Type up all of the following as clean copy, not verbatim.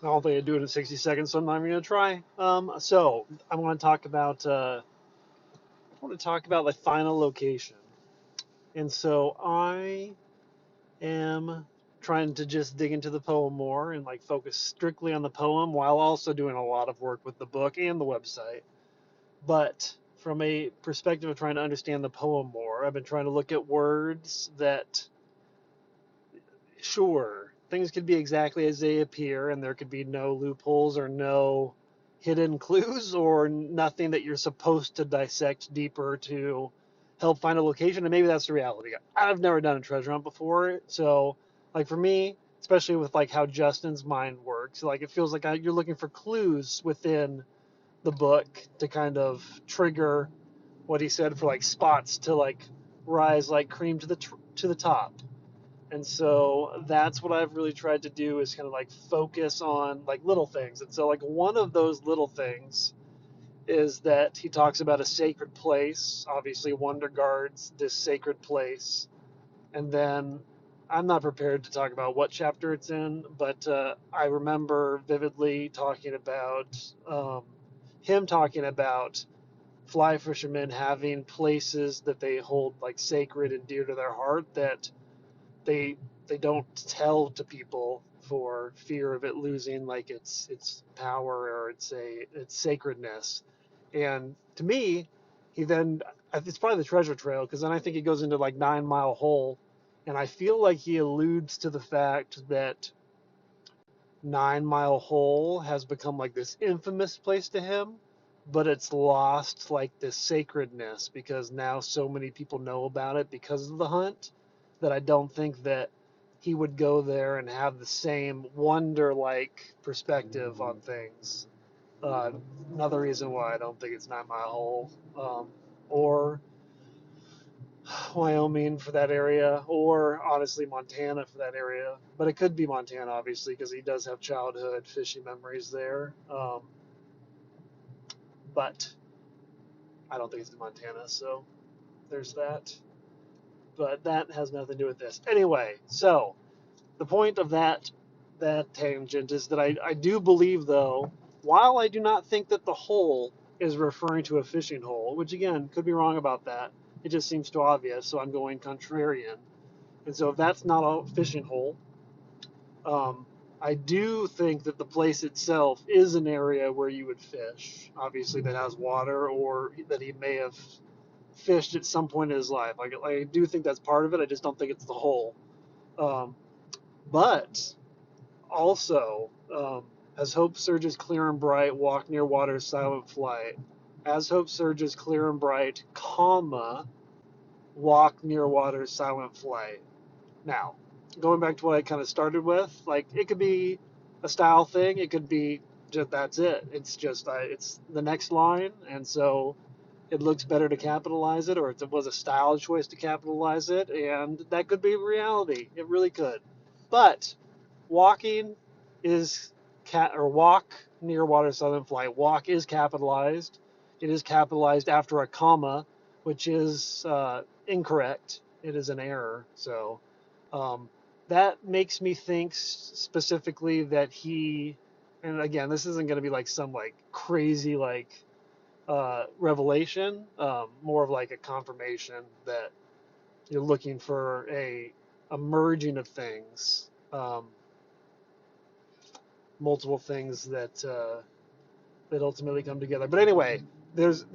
I don't think I do it in 60 seconds, so I'm not even gonna try. So I want to talk about the final location, and so I am trying to just dig into the poem more and like focus strictly on the poem while also doing a lot of work with the book and the website. But from a perspective of trying to understand the poem more, I've been trying to look at words that, sure, things could be exactly as they appear, and there could be no loopholes or no hidden clues or nothing that you're supposed to dissect deeper to help find a location. And maybe that's the reality. I've never done a treasure hunt before, so like for me, especially with like how Justin's mind works, like it feels like you're looking for clues within the book to kind of trigger what he said for like spots to like rise like cream to the top. And so that's what I've really tried to do is kind of like focus on like little things. And so like one of those little things is that he talks about a sacred place. Obviously, Wonder guards this sacred place. And then I'm not prepared to talk about what chapter it's in, but I remember vividly talking about him talking about fly fishermen having places that they hold like sacred and dear to their heart that they they don't tell to people for fear of it losing like its power or its sacredness. And to me, he then it's probably the treasure trail because then I think he goes into like 9 Mile Hole, and I feel like he alludes to the fact that 9 Mile Hole has become like this infamous place to him, but it's lost like this sacredness because now so many people know about it because of the hunt that I don't think that he would go there and have the same wonder like perspective on things. Uh, Another reason why I don't think it's 9 Mile Hole, or Wyoming for that area, or honestly Montana for that area. But it could be Montana, obviously, because he does have childhood fishing memories there. But I don't think it's in Montana, so there's that. But that has nothing to do with this. Anyway, so the point of that tangent is that I do believe, though, while I do not think that the hole is referring to a fishing hole, which again could be wrong about that, it just seems too obvious, so I'm going contrarian. And so if that's not a fishing hole, um, I do think that the place itself is an area where you would fish, obviously that has water or that he may have fished at some point in his life. Like I do think that's part of it. I just don't think it's the whole. Um, but also, as hope surges clear and bright, walk near water's silent flight. As hope surges clear and bright, comma, walk near water's silent flight. Now, going back to what I kind of started with, like it could be a style thing. It could be just that's it. It's just it's the next line, and so it looks better to capitalize it, or it was a style choice to capitalize it, and that could be reality. It really could. But walking is walk near water southern flight. Walk is capitalized. It is capitalized after a comma, which is incorrect. It is an error. So um, that makes me think specifically that he, and again, this isn't going to be like some like crazy like revelation, more of like a confirmation that you're looking for a merging of things, multiple things that ultimately come together. But anyway, there's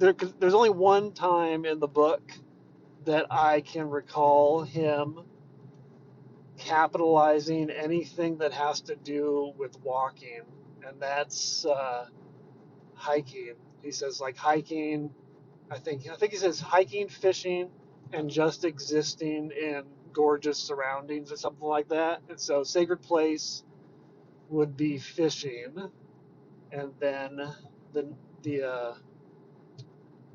only one time in the book that I can recall him capitalizing anything that has to do with walking, and that's hiking. He says like hiking. I think he says hiking, fishing, and just existing in gorgeous surroundings or something like that. And so sacred place would be fishing, and then the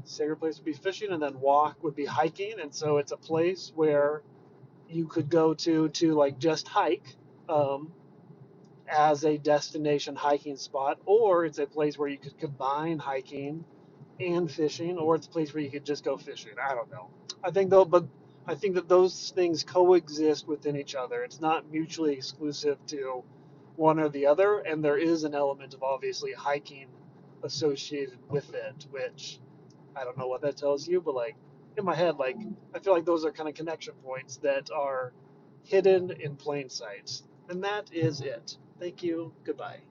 sacred place would be fishing, and then walk would be hiking. And so it's a place where you could go to like just hike, um, as a destination hiking spot, or it's a place where you could combine hiking and fishing, or it's a place where you could just go fishing. I don't know. I think that those things coexist within each other. It's not mutually exclusive to one or the other, and there is an element of obviously hiking associated with it, which I don't know what that tells you, but like in my head, like I feel like those are kind of connection points that are hidden in plain sight. And that is it. Thank you. Goodbye.